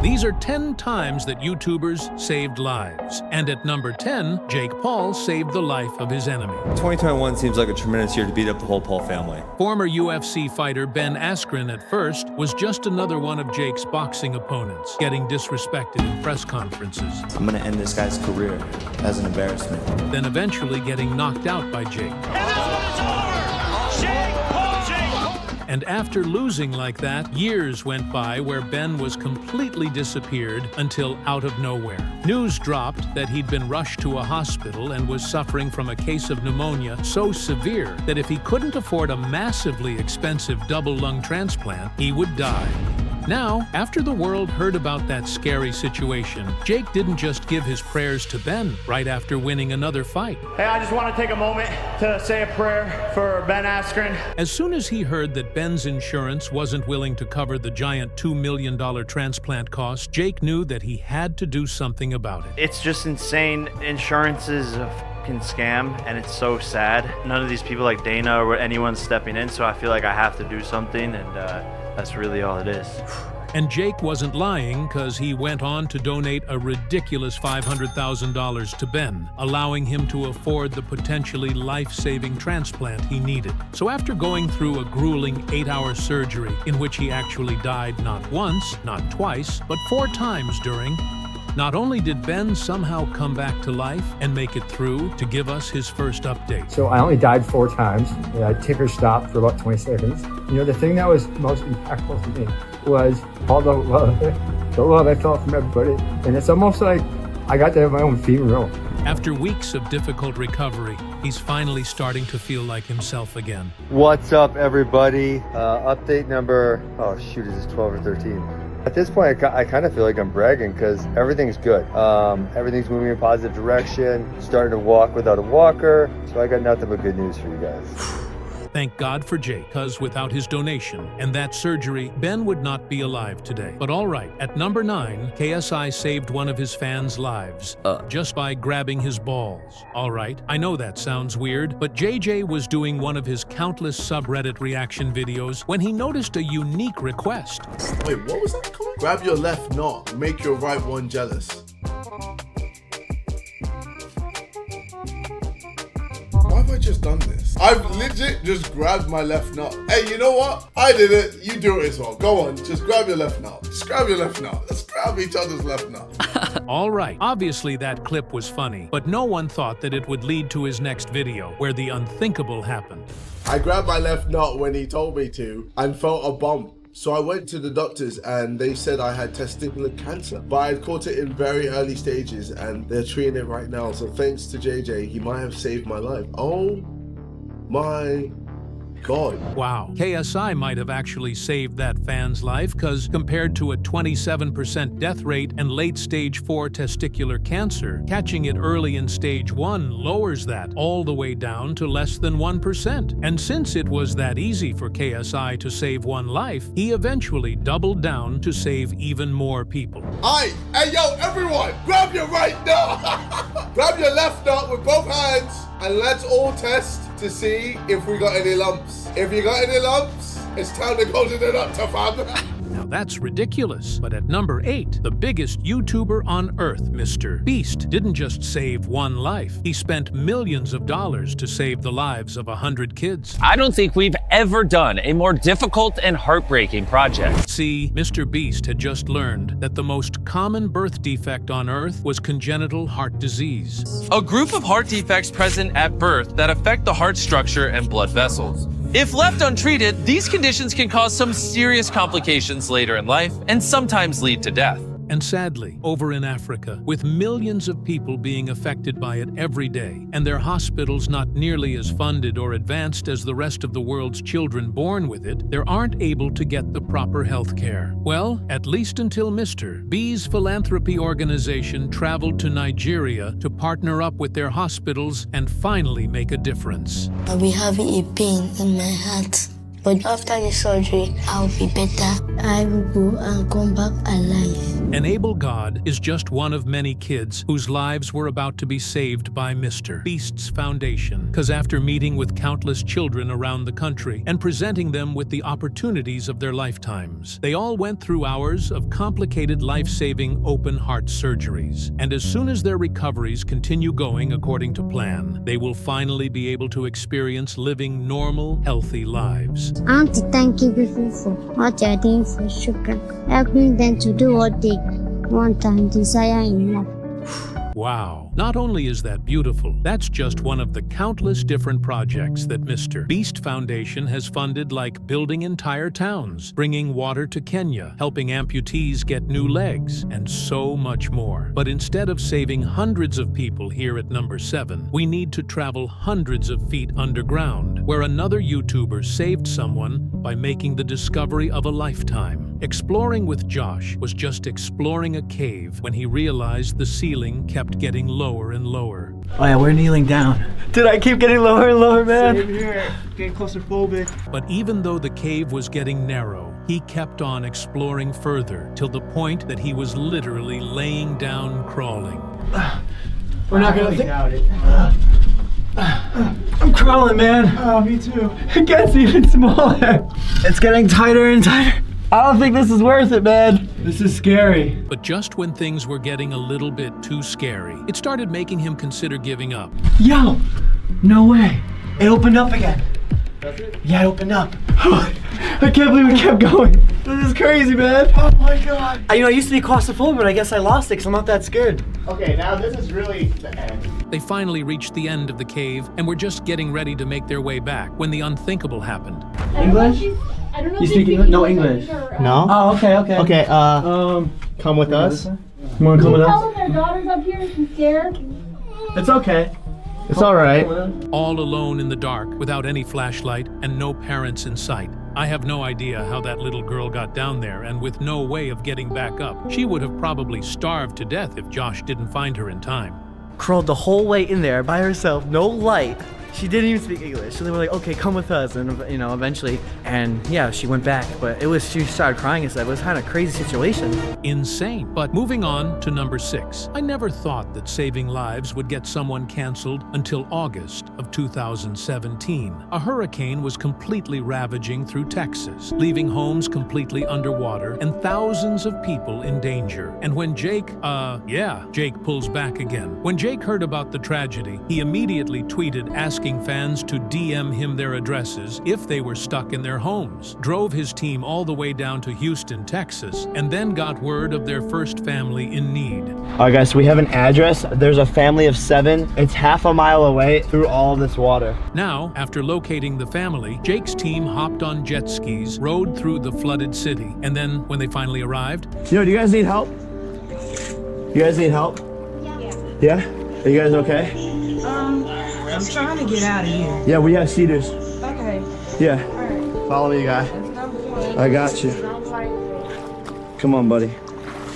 These are 10 times that YouTubers saved lives. And at number 10, Jake Paul saved the life of his enemy. 2021 seems like a tremendous year to beat up the whole Paul family. Former UFC fighter Ben Askren at first was just another one of Jake's boxing opponents, getting disrespected in press conferences. I'm gonna end this guy's career as an embarrassment. Then eventually getting knocked out by Jake. And after losing like that, years went by where Ben was completely disappeared until out of nowhere. News dropped that he'd been rushed to a hospital and was suffering from a case of pneumonia so severe that if he couldn't afford a massively expensive double lung transplant, he would die. Now, after the world heard about that scary situation, Jake didn't just give his prayers to Ben right after winning another fight. Hey, I just want to take a moment to say a prayer for Ben Askren. As soon as he heard that Ben's insurance wasn't willing to cover the giant $2 million transplant cost, Jake knew that he had to do something about it. It's just insane. Insurance is a fucking scam, and it's so sad. None of these people like Dana or anyone's stepping in, so I feel like I have to do something, and that's really all it is. And Jake wasn't lying, because he went on to donate a ridiculous $500,000 to Ben, allowing him to afford the potentially life-saving transplant he needed. So after going through a grueling 8-hour surgery in which he actually died not once, not twice, but 4 times during, not only did Ben somehow come back to life and make it through to give us his first update. So I only died 4 times. I ticker stopped for about 20 seconds. You know, the thing that was most impactful to me was all the love I felt from everybody. And it's almost like I got to have my own funeral. After weeks of difficult recovery, he's finally starting to feel like himself again. What's up, everybody? Update number, is this 12 or 13? At this point, I kind of feel like I'm bragging because everything's good. Everything's moving in a positive direction, starting to walk without a walker. So I got nothing but good news for you guys. Thank God for Jake, because without his donation and that surgery, Ben would not be alive today. But all right, at number 9, KSI saved one of his fans' lives just by grabbing his balls. All right, I know that sounds weird, but JJ was doing one of his countless subreddit reaction videos when he noticed a unique request. Wait, what was that called? Grab your left knot, make your right one jealous. Why have I just done this? I've legit just grabbed my left nut. Hey, you know what? I did it. You do it as well. Go on, just grab your left nut. Just grab your left nut. Let's grab each other's left nut. All right, obviously that clip was funny, but no one thought that it would lead to his next video, where the unthinkable happened. I grabbed my left nut when he told me to and felt a bump. So I went to the doctors and they said I had testicular cancer, but I had caught it in very early stages and they're treating it right now. So thanks to JJ, he might have saved my life. Oh my God. Wow. KSI might have actually saved that fan's life, because compared to a 27% death rate and late stage 4 testicular cancer, catching it early in stage 1 lowers that all the way down to less than 1%. And since it was that easy for KSI to save one life, he eventually doubled down to save even more people. Hey yo, everyone, grab your right nut. Grab your left nut with both hands and let's all test to see if we got any lumps. If you got any lumps, it's time to go to the doctor, fam. Now that's ridiculous. But at number 8, the biggest YouTuber on earth, MrBeast, didn't just save one life. He spent millions of dollars to save the lives of 100 kids. I don't think we've ever done a more difficult and heartbreaking project. See, MrBeast had just learned that the most common birth defect on earth was congenital heart disease. A group of heart defects present at birth that affect the heart structure and blood vessels. If left untreated, these conditions can cause some serious complications later in life and sometimes lead to death. And sadly, over in Africa, with millions of people being affected by it every day, and their hospitals not nearly as funded or advanced as the rest of the world's children born with it, they aren't able to get the proper health care. Well, at least until MrBeast's philanthropy organization traveled to Nigeria to partner up with their hospitals and finally make a difference. I'll be having a pain in my heart. But after the surgery, I'll be better. I will go and come back alive. Enable God is just one of many kids whose lives were about to be saved by MrBeast's foundation. Because after meeting with countless children around the country and presenting them with the opportunities of their lifetimes, they all went through hours of complicated life-saving open heart surgeries. And as soon as their recoveries continue going according to plan, they will finally be able to experience living normal, healthy lives. I want to thank you people for what they are doing for children, helping them to do what they want and desire in life. Wow. Not only is that beautiful, that's just one of the countless different projects that MrBeast Foundation has funded, like building entire towns, bringing water to Kenya, helping amputees get new legs, and so much more. But instead of saving hundreds of people here at number 7, we need to travel hundreds of feet underground, where another YouTuber saved someone by making the discovery of a lifetime. Exploring with Josh was just exploring a cave when he realized the ceiling kept getting lower and lower. Oh yeah, we're kneeling down. Dude, I keep getting lower and lower, man. Same here. Getting claustrophobic. But even though the cave was getting narrow, he kept on exploring further till the point that he was literally laying down crawling. We're not gonna doubt it. I'm crawling, man. Oh, me too. It gets even smaller. It's getting tighter and tighter. I don't think this is worth it, man. This is scary. But just when things were getting a little bit too scary, it started making him consider giving up. Yo, no way. It opened up again. That's it? Yeah, it opened up. I can't believe we kept going. This is crazy, man. Oh my God. I used to be claustrophobic, but I guess I lost it because I'm not that scared. Okay, now this is really the end. They finally reached the end of the cave and were just getting ready to make their way back when the unthinkable happened. English? I don't know you speak English? No English. No? Oh, okay. Okay, come with us. You wanna come with us? Tell them their daughter's up here and she's scared. It's okay. It's alright. All alone in the dark, without any flashlight and no parents in sight. I have no idea how that little girl got down there, and with no way of getting back up. She would have probably starved to death if Josh didn't find her in time. Crawled the whole way in there by herself, no light. She didn't even speak English, so they were like, okay, come with us, and eventually, and yeah, she went back, but she started crying and stuff. It was kind of a crazy situation. Insane. But moving on to number 6. I never thought that saving lives would get someone canceled until August of 2017. A hurricane was completely ravaging through Texas, leaving homes completely underwater and thousands of people in danger. And when Jake pulls back again. When Jake heard about the tragedy, he immediately tweeted asking fans to DM him their addresses if they were stuck in their homes, drove his team all the way down to Houston, Texas, and then got word of their first family in need. Alright guys, so we have an address. There's a family of 7. It's half a mile away through all this water. Now, after locating the family, Jake's team hopped on jet skis, rode through the flooded city, and then when they finally arrived... Yo, do you guys need help? You guys need help? Yeah? Are you guys okay? I'm trying to get out of here. Yeah, we have cedars. Okay. Yeah. All right. Follow me, guy. I got you. Come on, buddy.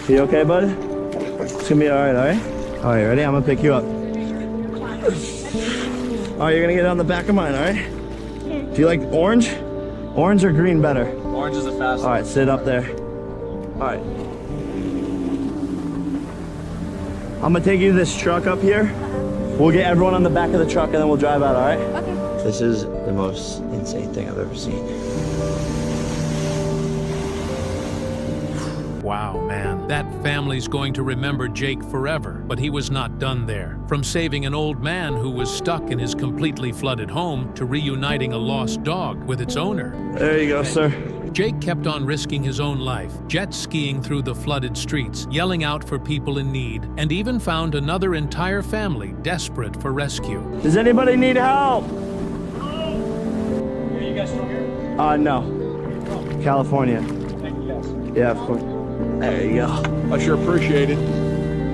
You okay, buddy? It's gonna be alright, alright? Alright, ready? I'm gonna pick you up. Alright, you're gonna get on the back of mine, alright? Do you like orange? Orange or green better? Orange is the fastest. Alright, sit up there. Alright. I'm gonna take you to this truck up here. We'll get everyone on the back of the truck and then we'll drive out, alright? Okay. This is the most insane thing I've ever seen. Wow, man, that family's going to remember Jake forever, but he was not done there. From saving an old man who was stuck in his completely flooded home to reuniting a lost dog with its owner. There you go, sir. Jake kept on risking his own life, jet skiing through the flooded streets, yelling out for people in need, and even found another entire family desperate for rescue. Does anybody need help? Are you guys from here? No. California. Thank you guys. Yeah, of course. There you go. I sure appreciate it.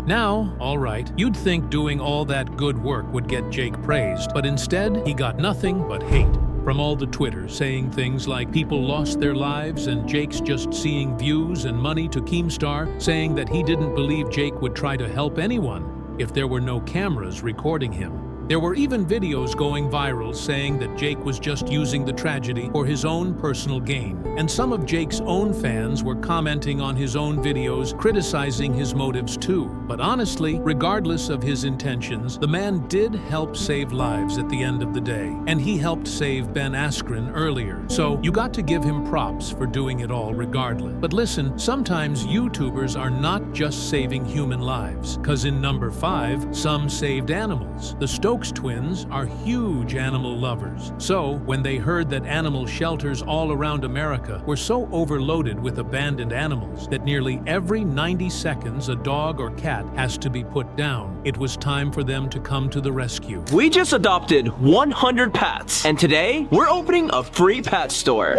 Now, all right, you'd think doing all that good work would get Jake praised, but instead, he got nothing but hate. From all the Twitter saying things like people lost their lives and Jake's just seeing views and money to Keemstar, saying that he didn't believe Jake would try to help anyone if there were no cameras recording him. There were even videos going viral saying that Jake was just using the tragedy for his own personal gain. And some of Jake's own fans were commenting on his own videos, criticizing his motives too. But honestly, regardless of his intentions, the man did help save lives at the end of the day. And he helped save Ben Askren earlier. So you got to give him props for doing it all regardless. But listen, sometimes YouTubers are not just saving human lives. Cause in number 5, some saved animals. The Stokes Twins are huge animal lovers. So when they heard that animal shelters all around America were so overloaded with abandoned animals that nearly every 90 seconds a dog or cat has to be put down, it was time for them to come to the rescue. We just adopted 100 pets, and today we're opening a free pet store.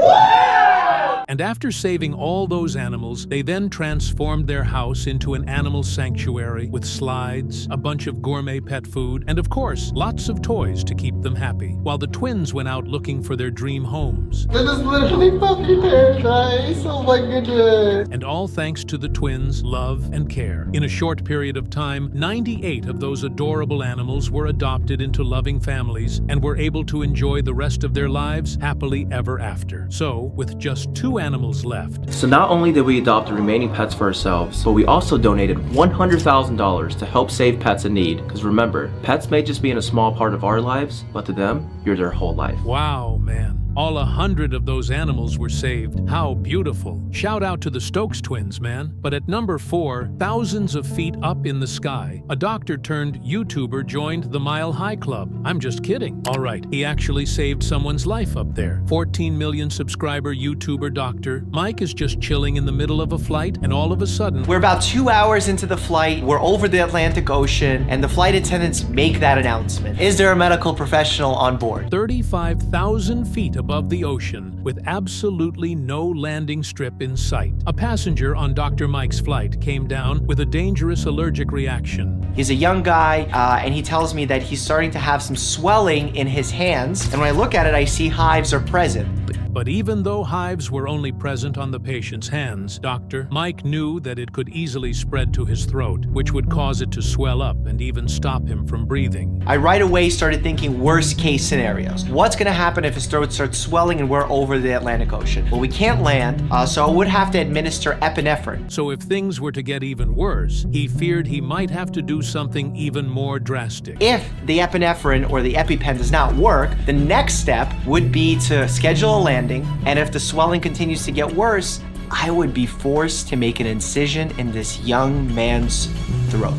And after saving all those animals, they then transformed their house into an animal sanctuary with slides, a bunch of gourmet pet food, and of course, lots of toys to keep them happy, while the twins went out looking for their dream homes. This is literally puppy paradise. Oh my goodness. And all thanks to the twins' love and care. In a short period of time, 98 of those adorable animals were adopted into loving families and were able to enjoy the rest of their lives happily ever after. So, with just 2 animals left. So not only did we adopt the remaining pets for ourselves, but we also donated $100,000 to help save pets in need. Because remember, pets may just be in a small part of our lives, but to them, you're their whole life. Wow, man. All 100 of those animals were saved. How beautiful. Shout out to the Stokes Twins, man. But at number 4, thousands of feet up in the sky, a doctor turned YouTuber joined the Mile High Club. I'm just kidding. All right, he actually saved someone's life up there. 14 million subscriber YouTuber Dr. Mike is just chilling in the middle of a flight, and all of a sudden... We're about 2 hours into the flight. We're over the Atlantic Ocean, and the flight attendants make that announcement. Is there a medical professional on board? 35,000 feet above the ocean, with absolutely no landing strip in sight. A passenger on Dr. Mike's flight came down with a dangerous allergic reaction. He's a young guy, and he tells me that he's starting to have some swelling in his hands. And when I look at it, I see hives are present. But even though hives were only present on the patient's hands, Dr. Mike knew that it could easily spread to his throat, which would cause it to swell up and even stop him from breathing. I right away started thinking worst case scenarios. What's gonna happen if his throat starts swelling and we're over the Atlantic Ocean? Well, we can't land, so I would have to administer epinephrine. So if things were to get even worse, he feared he might have to do something even more drastic. If the epinephrine or the EpiPen does not work, the next step would be to schedule a landing, and if the swelling continues to get worse, I would be forced to make an incision in this young man's throat.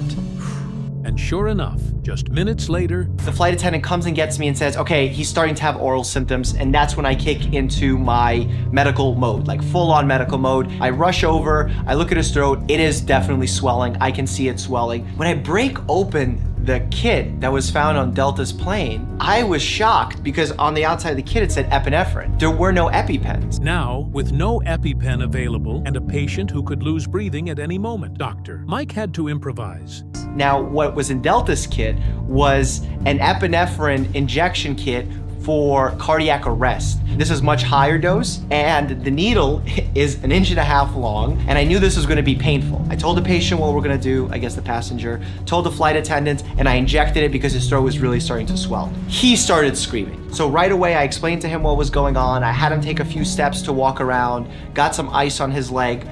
And sure enough, just minutes later, the flight attendant comes and gets me and says, okay, he's starting to have oral symptoms, and that's when I kick into my medical mode, like full-on medical mode. I rush over, I look at his throat, it is definitely swelling, I can see it swelling. When I break open the kit that was found on Delta's plane, I was shocked because on the outside of the kit it said epinephrine. There were no EpiPens. Now, with no EpiPen available and a patient who could lose breathing at any moment, Dr. Mike had to improvise. Now, what was in Delta's kit was an epinephrine injection kit for cardiac arrest. This is much higher dose, and the needle is 1.5 inches long, and I knew this was gonna be painful. I told the patient what we're gonna do, I guess the passenger, told the flight attendant, and I injected it because his throat was really starting to swell. He started screaming. So right away, I explained to him what was going on. I had him take a few steps to walk around, got some ice on his leg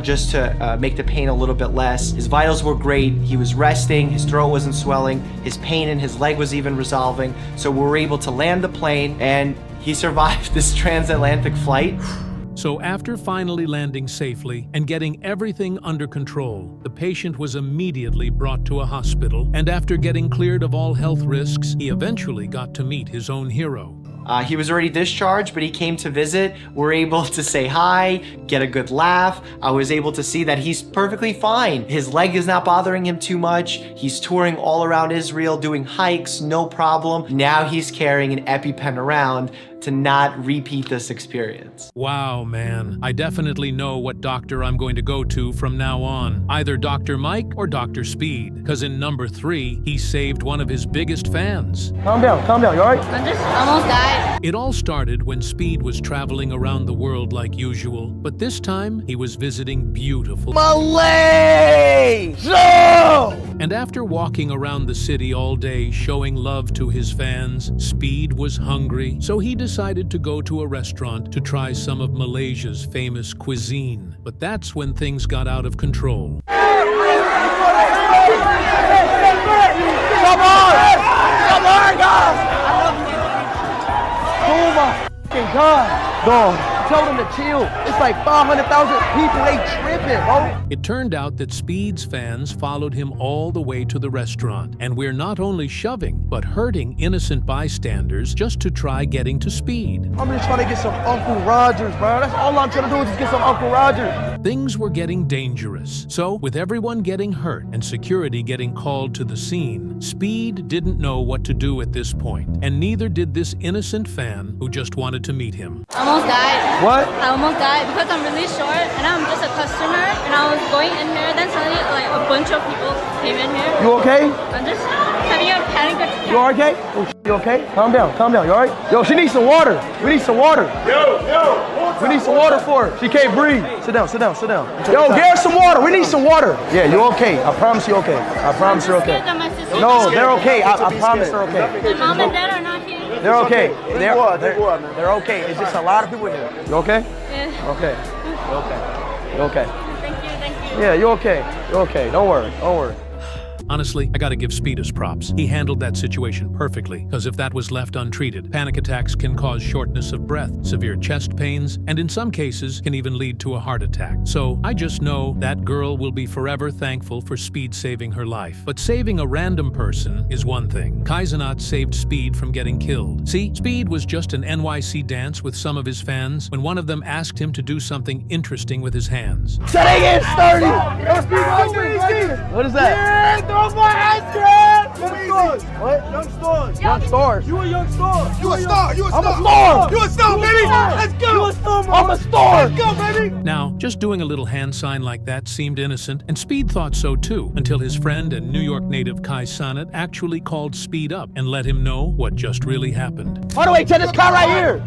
just to make the pain a little bit less. His vitals were great. He was resting, his throat wasn't swelling, his pain in his leg was even resolving. So we were able to land the plane, and he survived this transatlantic flight. So after finally landing safely and getting everything under control, the patient was immediately brought to a hospital, and after getting cleared of all health risks, he eventually got to meet his own hero. He was already discharged, but he came to visit. We're able to say hi, get a good laugh. I was able to see that he's perfectly fine. His leg is not bothering him too much. He's touring all around Israel, doing hikes, no problem. Now he's carrying an EpiPen around to not repeat this experience. Wow, man. I definitely know what doctor I'm going to go to from now on. Either Dr. Mike or Dr. Speed, because in number 3, he saved one of his biggest fans. Calm down, you all right? I just almost died. It all started when Speed was traveling around the world like usual, but this time he was visiting beautiful Malaysia! And After walking around the city all day showing love to his fans, Speed was hungry, so he decided to go to a restaurant to try some of Malaysia's famous cuisine. But that's when things got out of control. Come on! Come on, guys! Oh my fucking God! Dog. Tell them to chill. It's like 500,000 people. They tripping, bro. It turned out that Speed's fans followed him all the way to the restaurant, and we're not only shoving, but hurting innocent bystanders just to try getting to Speed. I'm just trying to get some Uncle Rogers, bro. That's all I'm trying to do is just get some Uncle Rogers. Things were getting dangerous. So, with everyone getting hurt and security getting called to the scene, Speed didn't know what to do at this point, and neither did this innocent fan who just wanted to meet him. I almost died. What? I almost died because I'm really short and I'm just a customer and I was going in here, then suddenly like a bunch of people came in here. You okay? I'm just having a panic attack. You okay? Oh, you okay? Calm down, you alright? Yo, she needs some water. We need some water. Yo. We need some water for her. She can't breathe. Sit down. Yo, get her some water. We need some water. Yeah, you're okay. I promise you're okay. I promise you're okay. No, they're okay. I promise they're okay. My mom and dad are not here. They're okay. They're okay. It's just a lot of people here. You okay? Yeah. Okay. You're okay. Thank you. Yeah, you're okay. Don't worry. Honestly, I gotta give Speed his props. He handled that situation perfectly, because if that was left untreated, panic attacks can cause shortness of breath, severe chest pains, and in some cases can even lead to a heart attack. So I just know that girl will be forever thankful for Speed saving her life. But saving a random person is one thing. Cenat saved Speed from getting killed. See, Speed was just an NYC dance with some of his fans when one of them asked him to do something interesting with his hands. So they get sturdy. What is that? Throw my ice cream! What? Young stars. You a young star. You a star. I'm a star. You a star, baby. Let's go. You a star, I'm a star. Let's go, baby. Now, just doing a little hand sign like that seemed innocent, and Speed thought so too, until his friend and New York native Cenat actually called Speed up and let him know what just really happened. By the way, check this car right here.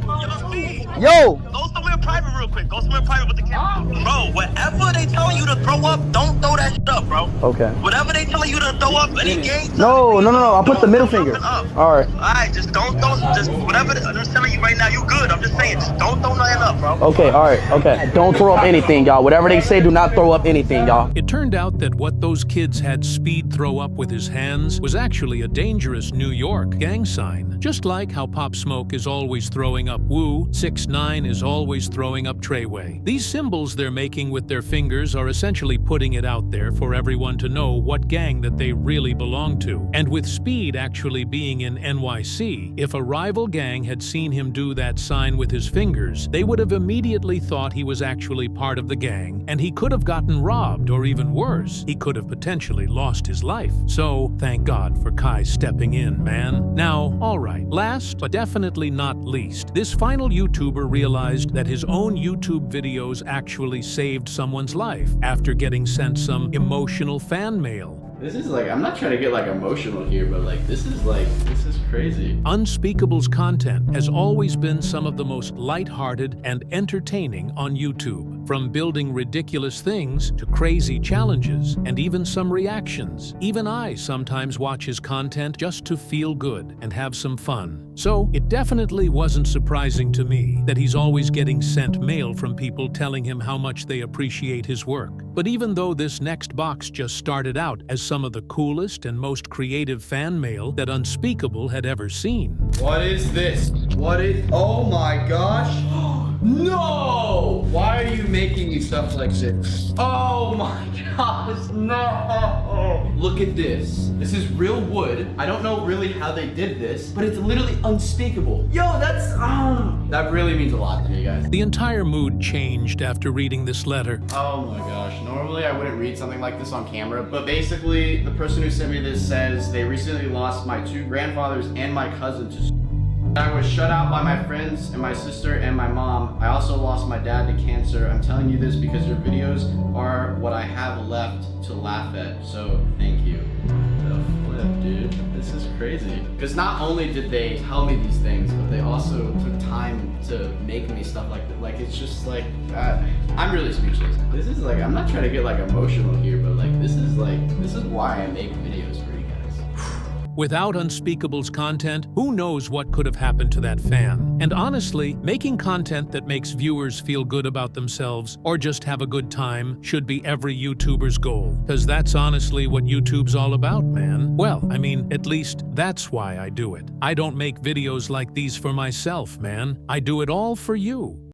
Yo. Go somewhere private real quick. Go somewhere private with the camera. Bro, whatever they telling you to throw up, don't throw that shit up, bro. Okay. Whatever they telling you to throw up, any game. No. I put the middle finger. Alright. Alright, just don't throw, just whatever I'm telling you right now, you good. I'm just saying, just don't throw nothing up, bro. Okay, alright, okay. Don't throw up anything, y'all. Whatever they say, do not throw up anything, y'all. It turned out that what those kids had Speed throw up with his hands was actually a dangerous New York gang sign. Just like how Pop Smoke is always throwing up Woo, 6ix9ine is always throwing up Treyway. These symbols they're making with their fingers are essentially putting it out there for everyone to know what gang that they really belong to. And with Speed actually being in NYC, if a rival gang had seen him do that sign with his fingers, they would have immediately thought he was actually part of the gang, and he could have gotten robbed, or even worse, he could have potentially lost his life. So, thank God for Kai stepping in, man. Now, alright, last but definitely not least, this final YouTuber realized that his own YouTube videos actually saved someone's life after getting sent some emotional fan mail. This is like, I'm not trying to get like emotional here, but like, this is crazy. Unspeakable's content has always been some of the most lighthearted and entertaining on YouTube. From building ridiculous things to crazy challenges and even some reactions. Even I sometimes watch his content just to feel good and have some fun. So it definitely wasn't surprising to me that he's always getting sent mail from people telling him how much they appreciate his work. But even though this next box just started out as some of the coolest and most creative fan mail that Unspeakable had ever seen. What is this? Oh my gosh. No! Why are you making me stuff like this? Oh my gosh, no! Look at this. This is real wood. I don't know really how they did this, but it's literally unspeakable. Yo, that's, that really means a lot to me, guys. The entire mood changed after reading this letter. Oh my gosh, normally I wouldn't read something like this on camera, but basically the person who sent me this says they recently lost my 2 grandfathers and my cousin to I was shut out by my friends and my sister and my mom. I also lost my dad to cancer. I'm telling you this because your videos are what I have left to laugh at. So thank you. The flip. dude. This is crazy. Because not only did they tell me these things, but they also took time to make me stuff like that. Like, it's just like, I'm really speechless. This is like, I'm not trying to get like emotional here, but like, this is why I make videos for you guys. Without Unspeakable's content, who knows what could have happened to that fan? And honestly, making content that makes viewers feel good about themselves or just have a good time should be every YouTuber's goal. Because that's honestly what YouTube's all about, man. Well, I mean, at least that's why I do it. I don't make videos like these for myself, man. I do it all for you.